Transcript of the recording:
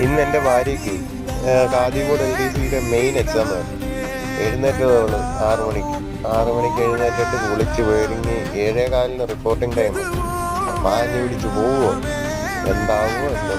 ഇന്ന് എൻ്റെ ഭാര്യയ്ക്ക് കാദിമൂട് LDCയുടെ മെയിൻ എക്സാം ആണ്. എഴുന്നേറ്റത് അവള് 6 മണിക്ക്. 6 മണിക്ക് എഴുന്നേറ്റിട്ട് കുളിച്ച് ഒരുങ്ങി 7:15 റിപ്പോർട്ടിംഗ് ടൈം. പാഞ്ഞു പിടിച്ച് പോവോ എന്താവോ എന്തോ.